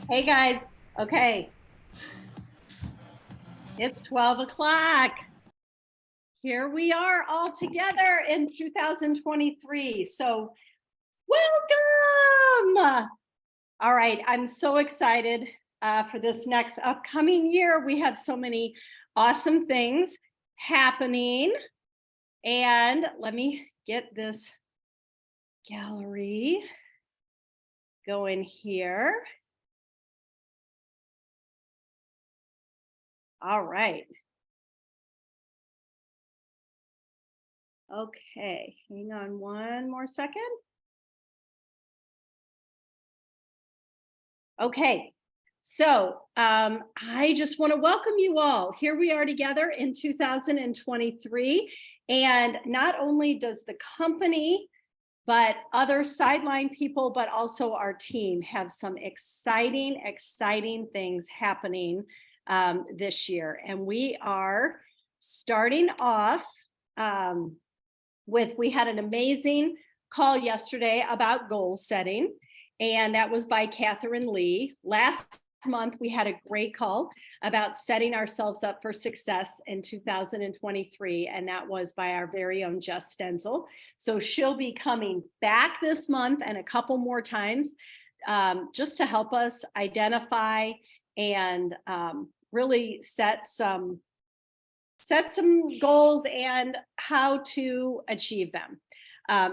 Hey guys, okay, it's 12 o'clock. Here we are all together in 2023. So welcome. All right, I'm so excited for this next upcoming year. We have so many awesome things happening. And let me get this gallery going here. All right. Okay, hang on one more second. Okay, so I just want to welcome you all. Here we are together in 2023. And not only does the company, but other sideline people, but also our team have some exciting things happening this year. And we are starting off we had an amazing call yesterday about goal setting, and that was by Catherine Lee. Last month, we had a great call about setting ourselves up for success in 2023, and that was by our very own Jess Stenzel. So she'll be coming back this month and a couple more times just to help us identify and really set some goals and how to achieve them.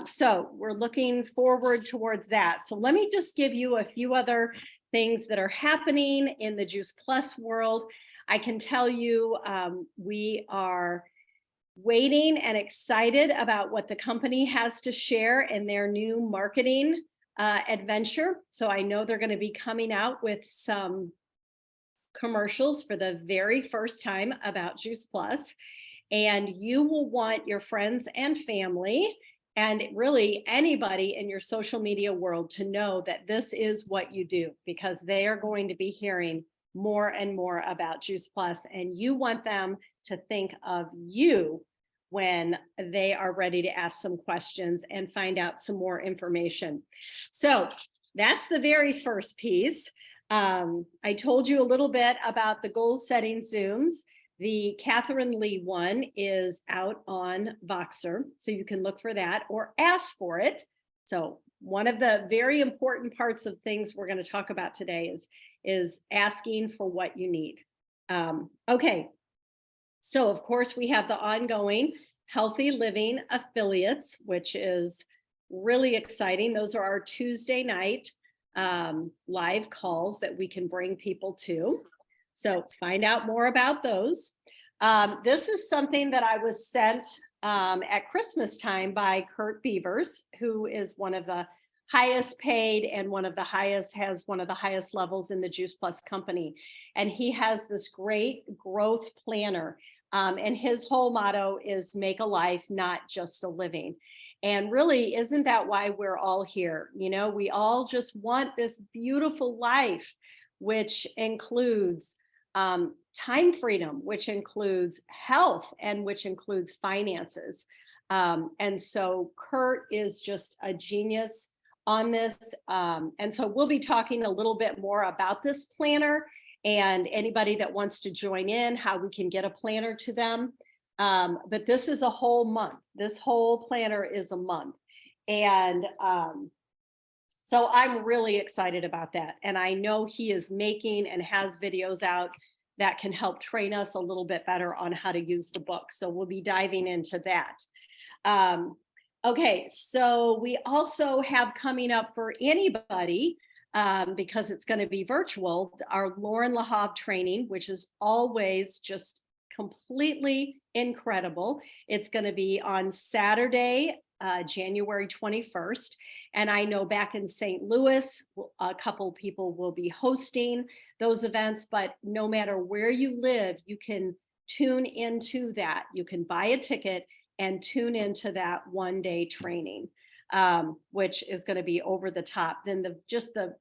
So we're looking forward towards that. So let me just give you a few other things that are happening in the Juice Plus world. I can tell you we are waiting and excited about what the company has to share in their new marketing adventure. So I know they're going to be coming out with some commercials for the very first time about Juice Plus, and you will want your friends and family and really anybody in your social media world to know that this is what you do, because they are going to be hearing more and more about Juice Plus, and you want them to think of you when they are ready to ask some questions and find out some more information. So that's the very first piece. I told you a little bit about the goal setting Zooms. The Catherine Lee one is out on Voxer, so you can look for that or ask for it. So one of the very important parts of things we're going to talk about today is asking for what you need. Okay, so of course we have the ongoing Healthy Living affiliates, which is really exciting. Those are our Tuesday night live calls that we can bring people to. So find out more about those. This is something that I was sent at Christmas time by Kurt Beavers, who is one of the highest paid and has one of the highest levels in the Juice Plus company. And he has this great growth planner. And his whole motto is make a life, not just a living. And really, isn't that why we're all here? You know, we all just want this beautiful life, which includes time freedom, which includes health, and which includes finances. And so Kurt is just a genius on this. And so we'll be talking a little bit more about this planner and anybody that wants to join in, how we can get a planner to them. But this is a whole month. This whole planner is a month. And so I'm really excited about that. And I know he is making and has videos out that can help train us a little bit better on how to use the book. So we'll be diving into that. Okay, so we also have coming up for anybody, because it's going to be virtual, our Lauren Lahav training, which is always just completely incredible. It's going to be on Saturday, January 21st. And I know back in St. Louis, a couple people will be hosting those events, but no matter where you live, you can tune into that. You can buy a ticket and tune into that one-day training, which is going to be over the top. Then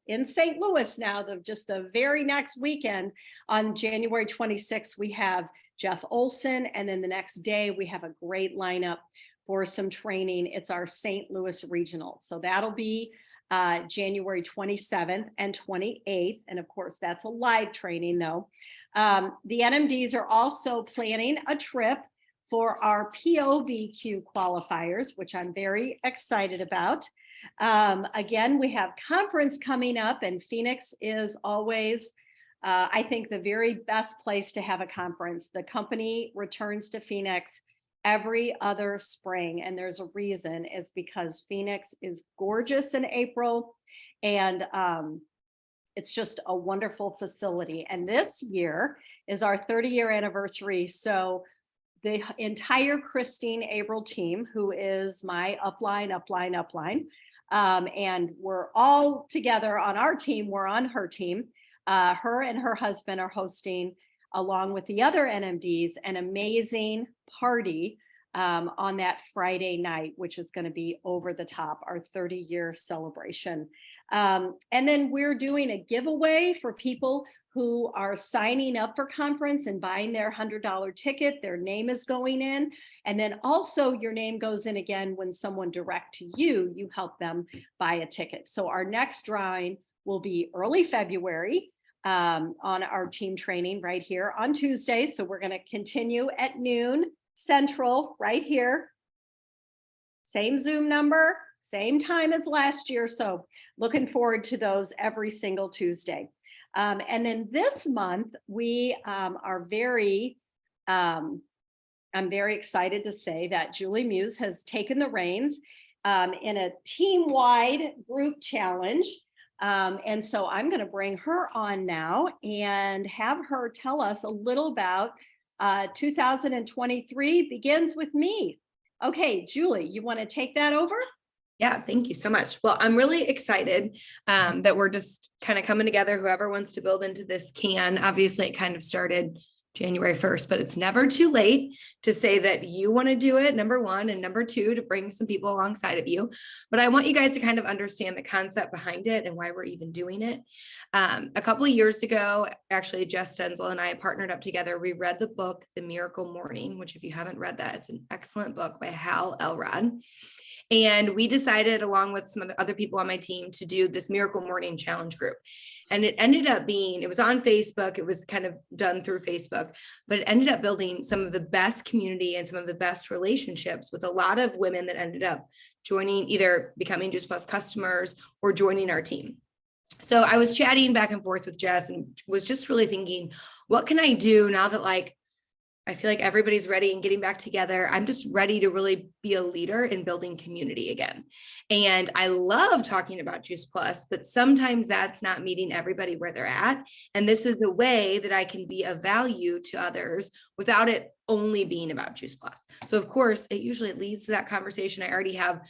in St. Louis now, the very next weekend on January 26th, we have Jeff Olson. And then the next day we have a great lineup for some training. It's our St. Louis regional. So that'll be January 27th and 28th. And of course, that's a live training though. The NMDs are also planning a trip for our POVQ qualifiers, which I'm very excited about. Again, we have conference coming up, and Phoenix is always, I think, the very best place to have a conference. The company returns to Phoenix every other spring, and there's a reason. It's because Phoenix is gorgeous in April, and it's just a wonderful facility. And this year is our 30-year anniversary. So the entire Christine Averill team, who is my upline, and we're all together on our team, we're on her team. Her and her husband are hosting, along with the other NMDs, an amazing party on that Friday night, which is going to be over the top, our 30-year celebration. And then we're doing a giveaway for people who are signing up for conference and buying their $100 ticket. Their name is going in. And then also your name goes in again when someone direct to you, you help them buy a ticket. So our next drawing will be early February on our team training right here on Tuesday. So we're going to continue at noon Central right here. Same Zoom number, same time as last year. So looking forward to those every single Tuesday. And then this month we are very, I'm very excited to say that Julie Muse has taken the reins in a team-wide group challenge. And so I'm going to bring her on now and have her tell us a little about 2023 begins with me. Okay, Julie, you want to take that over? Yeah, thank you so much. Well, I'm really excited that we're just kind of coming together. Whoever wants to build into this can. Obviously, it kind of started January 1st, but it's never too late to say that you want to do it, number one, and number two, to bring some people alongside of you. But I want you guys to kind of understand the concept behind it and why we're even doing it. A couple of years ago, actually, Jess Stenzel and I partnered up together. We read the book, The Miracle Morning, which if you haven't read that, it's an excellent book by Hal Elrod. And we decided, along with some other people on my team, to do this Miracle Morning Challenge group. And it ended up being, it was on Facebook. It was kind of done through Facebook, but it ended up building some of the best community and some of the best relationships with a lot of women that ended up joining, either becoming Juice Plus customers or joining our team. So I was chatting back and forth with Jess and was just really thinking, what can I do now that, like, I feel like everybody's ready and getting back together. I'm just ready to really be a leader in building community again. And I love talking about Juice Plus, but sometimes that's not meeting everybody where they're at. And this is a way that I can be of value to others without it only being about Juice Plus. So of course, it usually leads to that conversation. I already have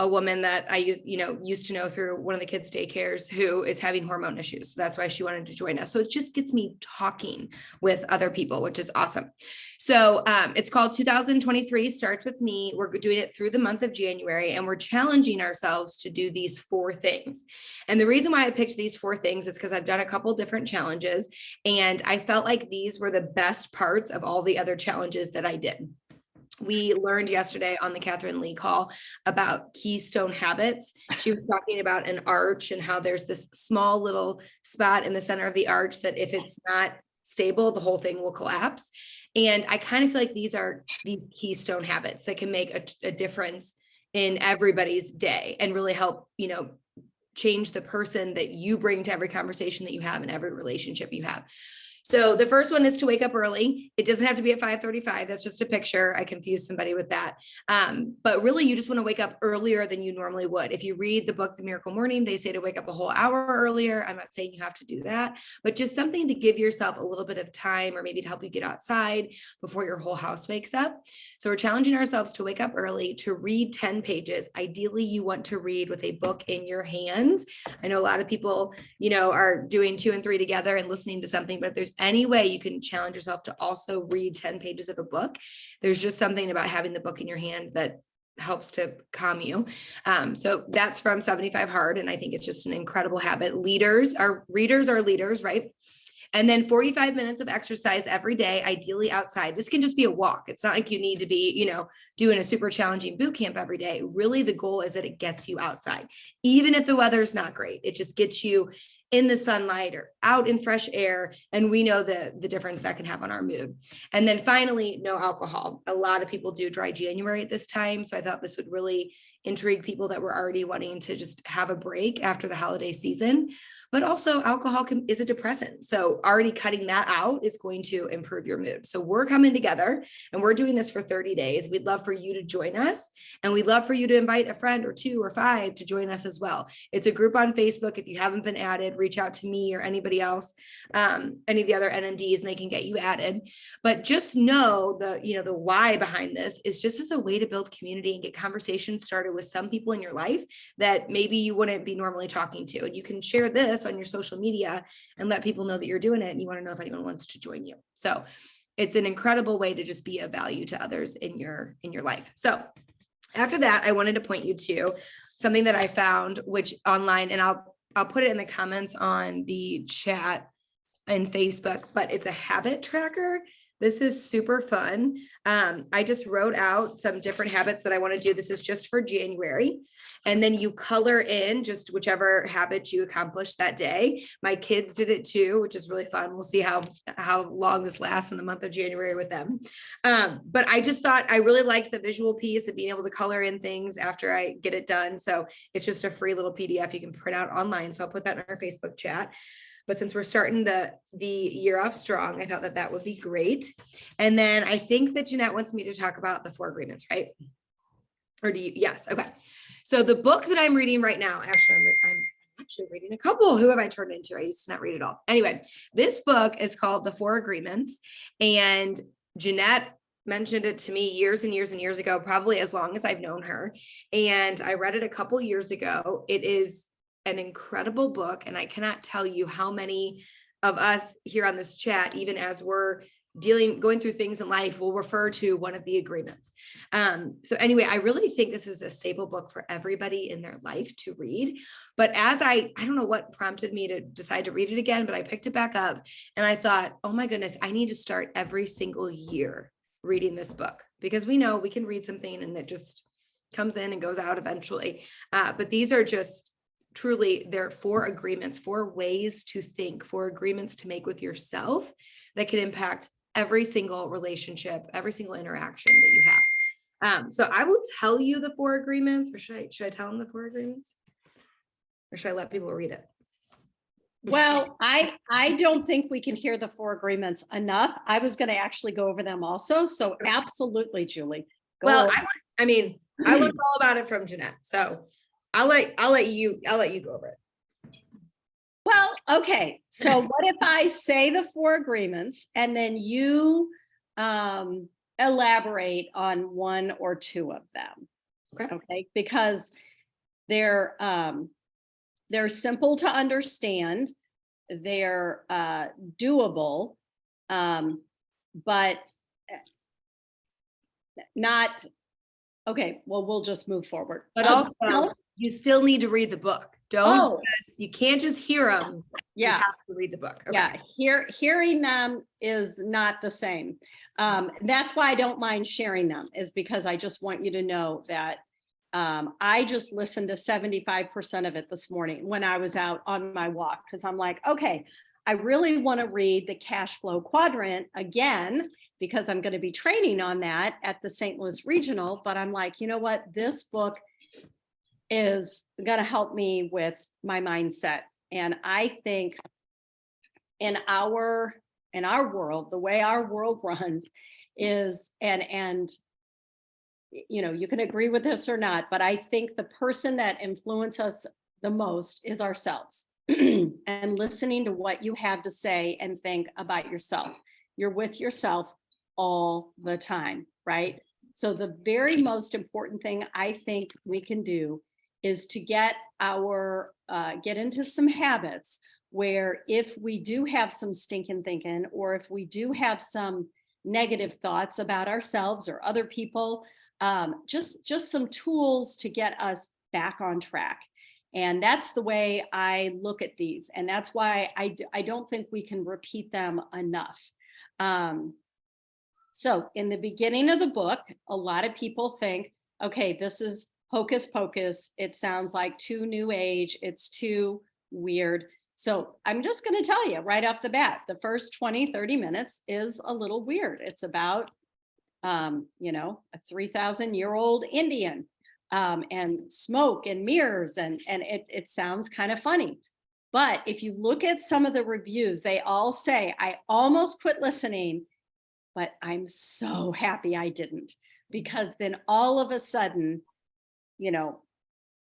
a woman that I used to know through one of the kids' daycares who is having hormone issues. So that's why she wanted to join us. So it just gets me talking with other people, which is awesome. So it's called 2023 Starts With Me. We're doing it through the month of January, and we're challenging ourselves to do these 4 things. And the reason why I picked these 4 things is because I've done a couple different challenges, and I felt like these were the best parts of all the other challenges that I did. We learned yesterday on the Catherine Lee call about keystone habits. She was talking about an arch and how there's this small little spot in the center of the arch that if it's not stable, the whole thing will collapse. And I kind of feel like these are these keystone habits that can make a difference in everybody's day and really help, change the person that you bring to every conversation that you have and every relationship you have. So the first one is to wake up early. It doesn't have to be at 5:35. That's just a picture. I confused somebody with that. But really, you just want to wake up earlier than you normally would. If you read the book, The Miracle Morning, they say to wake up a whole hour earlier. I'm not saying you have to do that, but just something to give yourself a little bit of time, or maybe to help you get outside before your whole house wakes up. So we're challenging ourselves to wake up early, to read 10 pages. Ideally, you want to read with a book in your hands. I know a lot of people, are doing 2 and 3 together and listening to something, but if there's any way you can challenge yourself to also read 10 pages of a book, there's just something about having the book in your hand that helps to calm you. So that's from 75 Hard. And I think it's just an incredible habit. Readers are leaders, right? And then 45 minutes of exercise every day, ideally outside. This can just be a walk. It's not like you need to be, doing a super challenging boot camp every day. Really, the goal is that it gets you outside. Even if the weather's not great, it just gets you in the sunlight or out in fresh air. And we know the difference that can have on our mood. And then finally, no alcohol. A lot of people do dry January at this time. So I thought this would really intrigue people that were already wanting to just have a break after the holiday season. But also alcohol is a depressant. So already cutting that out is going to improve your mood. So we're coming together and we're doing this for 30 days. We'd love for you to join us. And we'd love for you to invite a friend or 2 or 5 to join us as well. It's a group on Facebook. If you haven't been added, reach out to me or anybody else, any of the other NMDs, and they can get you added. But just know the why behind this is just as a way to build community and get conversations started with some people in your life that maybe you wouldn't be normally talking to. And you can share this on your social media and let people know that you're doing it, and you want to know if anyone wants to join you. So it's an incredible way to just be of value to others in your life. So after that, I wanted to point you to something that I found, which online, and I'll put it in the comments on the chat and Facebook, but it's a habit tracker. This is super fun. I just wrote out some different habits that I want to do. This is just for January. And then you color in just whichever habit you accomplished that day. My kids did it too, which is really fun. We'll see how long this lasts in the month of January with them. But I just thought I really liked the visual piece of being able to color in things after I get it done. So it's just a free little PDF you can print out online. So I'll put that in our Facebook chat. But since we're starting the year off strong, I thought that would be great. And then I think that Jeanette wants me to talk about the 4 agreements, right? Or do you? Yes. Okay. So the book that I'm reading right now, actually, I'm actually reading a couple. Who have I turned into? I used to not read it all. Anyway, this book is called The 4 Agreements. And Jeanette mentioned it to me years and years and years ago, probably as long as I've known her. And I read it a couple years ago. It is an incredible book. And I cannot tell you how many of us here on this chat, even as we're going through things in life, will refer to one of the agreements. So anyway, I really think this is a staple book for everybody in their life to read. But as I don't know what prompted me to decide to read it again, but I picked it back up and I thought, oh my goodness, I need to start every single year reading this book, because we know we can read something and it just comes in and goes out eventually. But these are just truly, there are 4 agreements, 4 ways to think, 4 agreements to make with yourself that can impact every single relationship, every single interaction that you have. So I will tell you the 4 agreements, or should I tell them the 4 agreements? Or should I let people read it? Well, I don't think we can hear the 4 agreements enough. I was going to actually go over them also. So absolutely, Julie. Well, I learned all about it from Jeanette. So I'll let you go over it. Well, okay. So what if I say the 4 agreements and then you elaborate on 1 or 2 of them? Okay. Because they're simple to understand. They're doable, but not okay. Well, we'll just move forward. But also, you still need to read the book. You can't just hear them. Yeah. You have to read the book. Okay. Yeah. Hearing them is not the same. That's why I don't mind sharing them, is because I just want you to know that I just listened to 75% of it this morning when I was out on my walk, because I'm like, okay, I really want to read the cash flow quadrant again, because I'm going to be training on that at the St. Louis Regional. But I'm like, you know what? This book is going to help me with my mindset. And I think in our world, the way our world runs is, and you can agree with this or not, but I think the person that influences us the most is ourselves. And listening to what you have to say and think about yourself. You're with yourself all the time, right? So the very most important thing I think we can do is to get into some habits where if we do have some stinking thinking, or if we do have some negative thoughts about ourselves or other people, just some tools to get us back on track. And that's the way I look at these. And that's why I don't think we can repeat them enough. So in the beginning of the book, a lot of people think, okay, this is hocus pocus. It sounds like too new age. It's too weird. So I'm just going to tell you right off the bat, the first 20, 30 minutes is a little weird. It's about, a 3,000-year-old Indian and smoke and mirrors. And it sounds kind of funny. But if you look at some of the reviews, they all say, I almost quit listening, but I'm so happy I didn't, because then all of a sudden,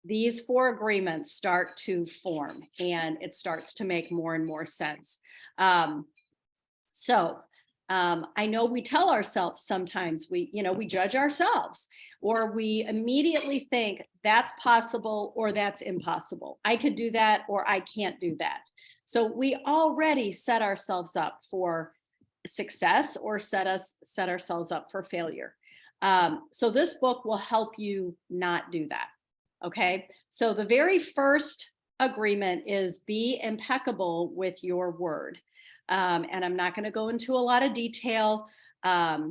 these 4 agreements start to form and it starts to make more and more sense. I know we tell ourselves sometimes we judge ourselves, or we immediately think that's possible or that's impossible. I could do that or I can't do that. So we already set ourselves up for success or set ourselves up for failure. So this book will help you not do that. Okay. So the very first agreement is be impeccable with your word. And I'm not going to go into a lot of detail, but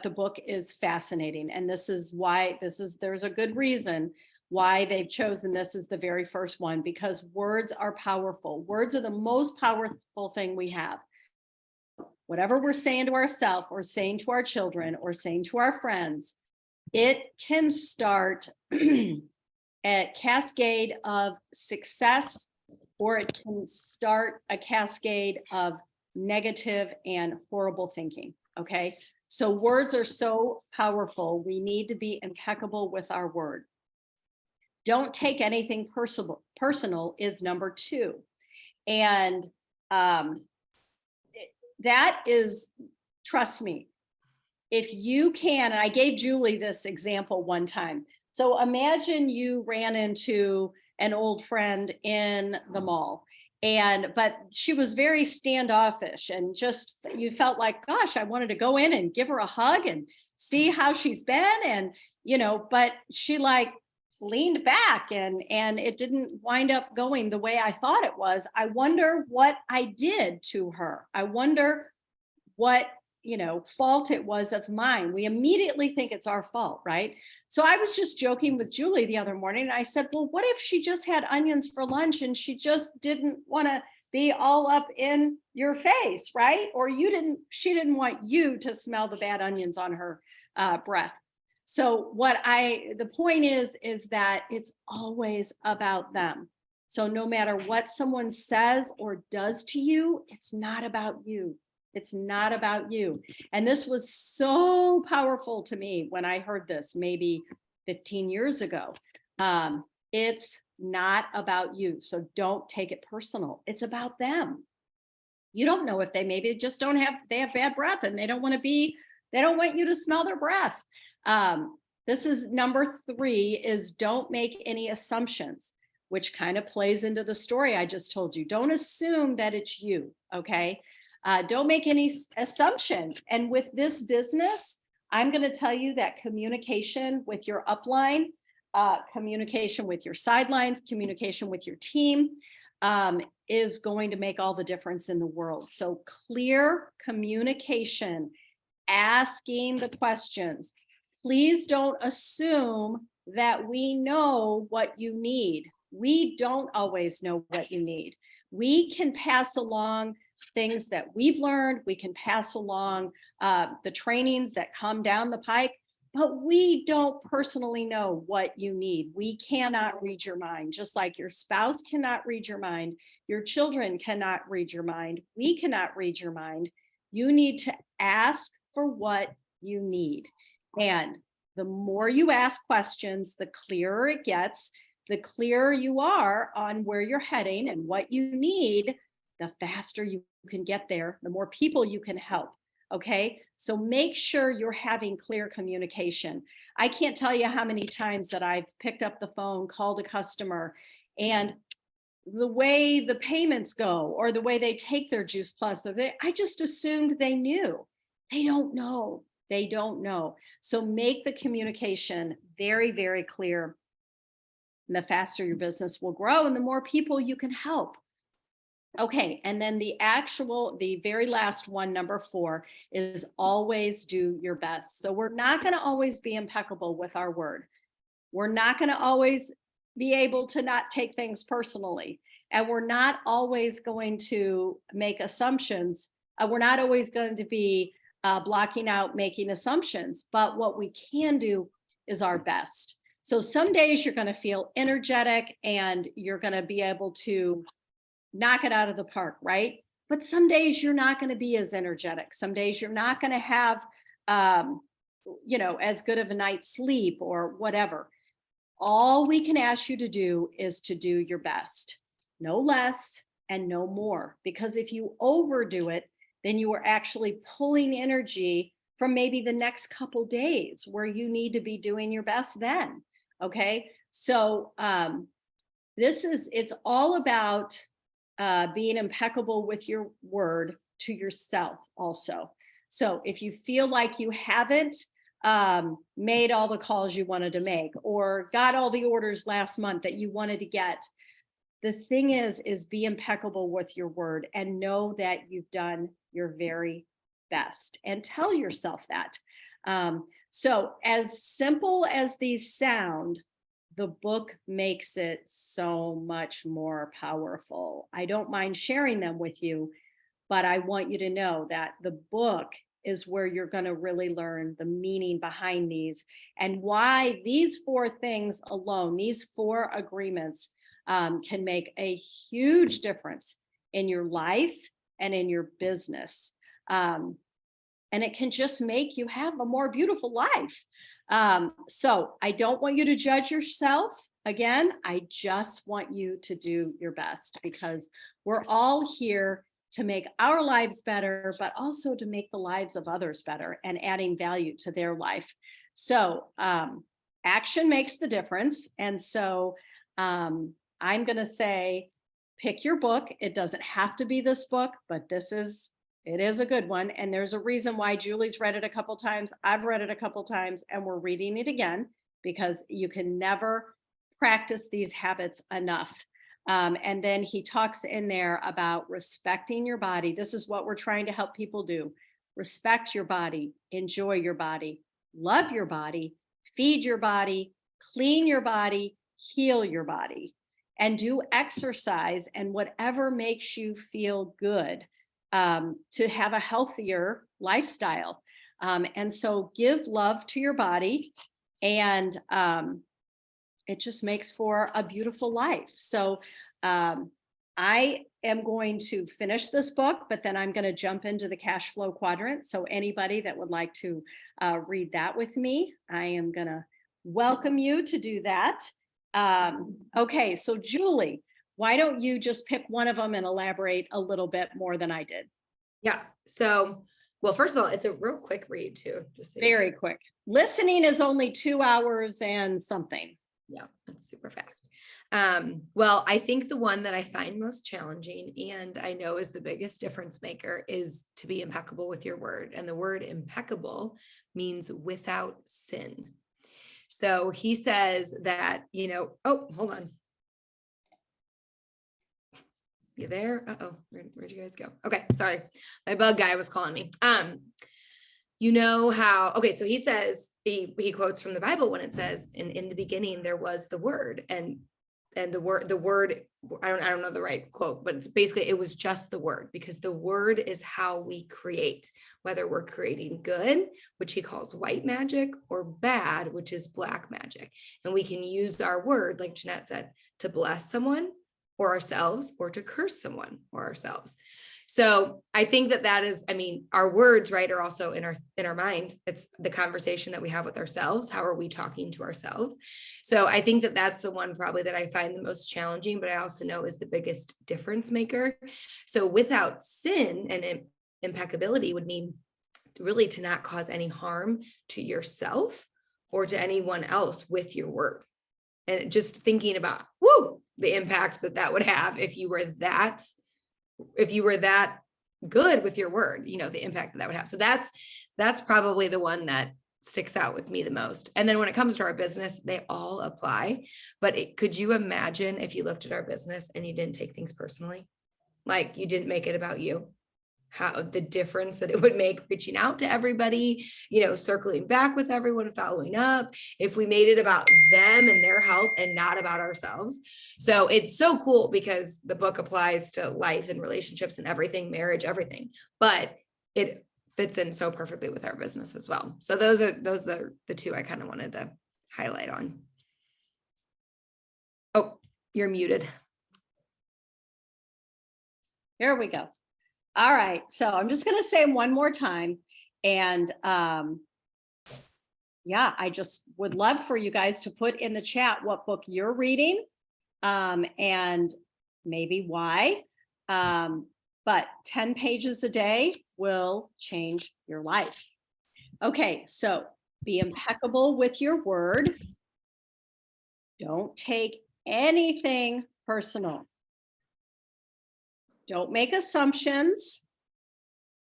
the book is fascinating. And this is why there's a good reason why they've chosen this as the very first one, because words are powerful. Words are the most powerful thing we have. Whatever we're saying to ourselves or saying to our children or saying to our friends, it can start a cascade of success, or it can start a cascade of negative and horrible thinking. Okay. So words are so powerful. We need to be impeccable with our word. Don't take anything personal is number 2. And that is, trust me, if you can, and I gave Julie this example one time. So imagine you ran into an old friend in the mall, but she was very standoffish, and just, you felt like, gosh, I wanted to go in and give her a hug and see how she's been. And, but she leaned back and it didn't wind up going the way I thought it was. I wonder what I did to her. I wonder what, fault it was of mine. We immediately think it's our fault, right? So I was just joking with Julie the other morning. And I said, well, what if she just had onions for lunch and she just didn't want to be all up in your face, right? Or she didn't want you to smell the bad onions on her breath. So the point is that it's always about them. So no matter what someone says or does to you, it's not about you. It's not about you. And this was so powerful to me when I heard this maybe 15 years ago. It's not about you. So don't take it personal. It's about them. You don't know if they maybe just they have bad breath and they don't want you to smell their breath. This is number 3, is don't make any assumptions, which kind of plays into the story I just told you. Don't assume that it's you. Okay. Don't make any assumptions. And with this business, I'm going to tell you that communication with your upline, communication with your sidelines, communication with your team is going to make all the difference in the world. So clear communication, asking the questions. Please don't assume that we know what you need. We don't always know what you need. We can pass along things that we've learned. We can pass along the trainings that come down the pike, but we don't personally know what you need. We cannot read your mind, just like your spouse cannot read your mind. Your children cannot read your mind. We cannot read your mind. You need to ask for what you need. And the more you ask questions, the clearer it gets. The clearer you are on where you're heading and what you need, the faster you can get there, the more people you can help. Okay. So make sure you're having clear communication. I can't tell you how many times that I've picked up the phone, called a customer, and the way the payments go or the way they take their Juice Plus, I just assumed they knew. They don't know. They don't know. So make the communication very, very clear. and the faster your business will grow and the more people you can help. Okay, and then the very last one, number 4, is always do your best. So we're not going to always be impeccable with our word. We're not going to always be able to not take things personally. And we're not always going to make assumptions. We're not always going to be blocking out making assumptions. But what we can do is our best. So some days you're going to feel energetic and you're going to be able to knock it out of the park, right? But some days you're not going to be as energetic. Some days you're not going to have, as good of a night's sleep or whatever. All we can ask you to do is to do your best, no less and no more. Because if you overdo it, then you are actually pulling energy from maybe the next couple days where you need to be doing your best then. Okay. So it's all about being impeccable with your word to yourself also. So if you feel like you haven't made all the calls you wanted to make or got all the orders last month that you wanted to get, the thing is be impeccable with your word and know that you've done your very best and tell yourself that. So as simple as these sound, the book makes it so much more powerful. I don't mind sharing them with you, but I want you to know that the book is where you're going to really learn the meaning behind these and why these 4 things alone, these 4 agreements, can make a huge difference in your life and in your business. And it can just make you have a more beautiful life. So I don't want you to judge yourself. Again, I just want you to do your best because we're all here to make our lives better, but also to make the lives of others better and adding value to their life. So action makes the difference. And so I'm going to say, pick your book. It doesn't have to be this book, but it is a good one. And there's a reason why Julie's read it a couple times. I've read it a couple times and we're reading it again because you can never practice these habits enough. And then he talks in there about respecting your body. This is what we're trying to help people do. Respect your body, enjoy your body, love your body, feed your body, clean your body, heal your body, and do exercise and whatever makes you feel good to have a healthier lifestyle. And so give love to your body and it just makes for a beautiful life. So I am going to finish this book, but then I'm going to jump into the cash flow quadrant. So anybody that would like to read that with me, I am going to welcome you to do that. Okay, so Julie, why don't you just pick one of them and elaborate a little bit more than I did? Yeah. So, well, first of all, it's a real quick read too. Just very quick. Listening is only 2 hours and something. Yeah, it's super fast. Well, I think the one that I find most challenging and I know is the biggest difference maker is to be impeccable with your word. And the word impeccable means without sin. So he says that, oh, hold on. You there? Uh-oh, where'd you guys go? Okay, sorry. My bug guy was calling me. So he says, he quotes from the Bible when it says, in the beginning, there was the word and the word, I don't know the right quote, but it's basically, it was just the word because the word is how we create, whether we're creating good, which he calls white magic, or bad, which is black magic. And we can use our word, like Jeanette said, to bless someone or ourselves or to curse someone or ourselves. So I think that is, our words, right, are also in our mind. It's the conversation that we have with ourselves. How are we talking to ourselves? So I think that's the one probably that I find the most challenging, but I also know is the biggest difference maker. So without sin and impeccability would mean really to not cause any harm to yourself or to anyone else with your word. And just thinking about, the impact that would have if you were that good with your word, the impact that would have. So that's probably the one that sticks out with me the most. And then when it comes to our business, they all apply. But could you imagine if you looked at our business and you didn't take things personally? Like you didn't make it about you? How the difference that it would make reaching out to everybody, circling back with everyone, following up, if we made it about them and their health and not about ourselves. So it's so cool because the book applies to life and relationships and everything, marriage, everything, but it fits in so perfectly with our business as well. So those are the two I kind of wanted to highlight on. Oh, you're muted. Here we go. All right, so I'm just going to say them one more time. And yeah, I just would love for you guys to put in the chat what book you're reading and maybe why. But 10 pages a day will change your life. Okay, so be impeccable with your word. Don't take anything personal. Don't make assumptions,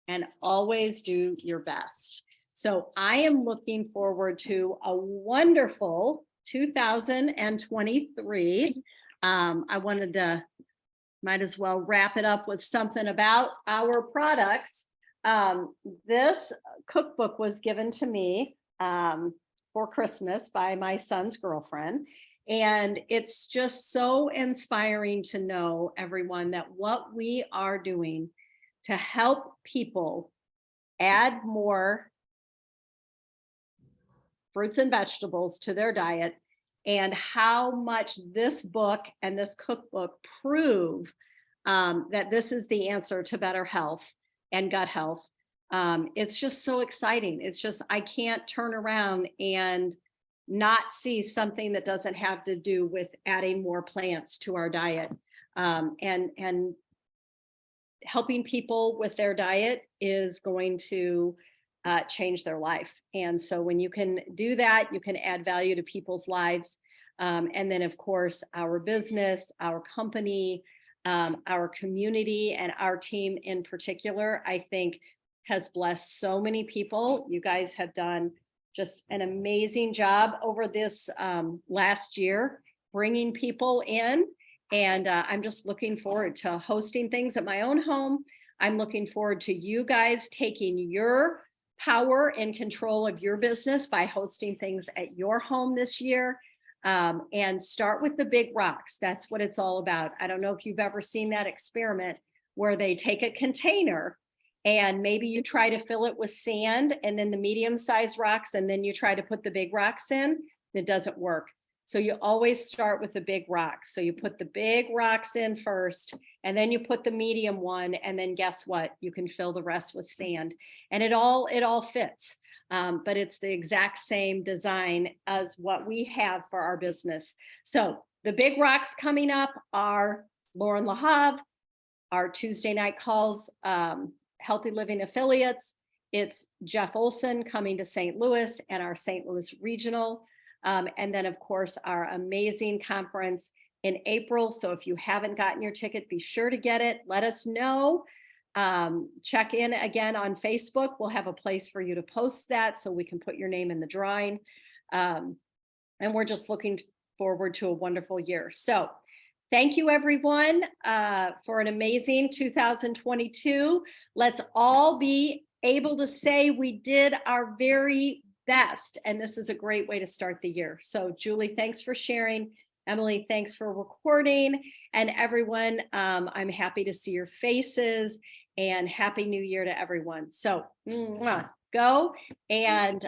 and always do your best. So I am looking forward to a wonderful 2023. I wanted to, might as well wrap it up with something about our products. This cookbook was given to me for Christmas by my son's girlfriend. And it's just so inspiring to know, everyone, that what we are doing to help people add more fruits and vegetables to their diet, and how much this book and this cookbook prove that this is the answer to better health and gut health. It's just so exciting. It's just, I can't turn around and not see something that doesn't have to do with adding more plants to our diet, and helping people with their diet is going to change their life. And so when you can do that, you can add value to people's lives. And then of course, our business, our company, our community, and our team in particular, I think has blessed so many people. You guys have done just an amazing job over this last year, bringing people in. And I'm just looking forward to hosting things at my own home. I'm looking forward to you guys taking your power and control of your business by hosting things at your home this year. And start with the big rocks. That's what it's all about. I don't know if you've ever seen that experiment where they take a container and maybe you try to fill it with sand and then the medium-sized rocks, and then you try to put the big rocks in. It doesn't work. So you always start with the big rocks. So you put the big rocks in first, and then you put the medium one, and then guess what? You can fill the rest with sand, and it all fits. But it's the exact same design as what we have for our business. So the big rocks coming up are Lauren LaHave, our Tuesday night calls, Healthy Living affiliates. It's Jeff Olson coming to St. Louis and our St. Louis regional. And then of course, our amazing conference in April. So if you haven't gotten your ticket, be sure to get it. Let us know. Check in again on Facebook. We'll have a place for you to post that so we can put your name in the drawing. And we're just looking forward to a wonderful year. So thank you, everyone, for an amazing 2022. Let's all be able to say we did our very best. And this is a great way to start the year. So Julie, thanks for sharing. Emily, thanks for recording. And everyone, I'm happy to see your faces, and Happy New Year to everyone. So go and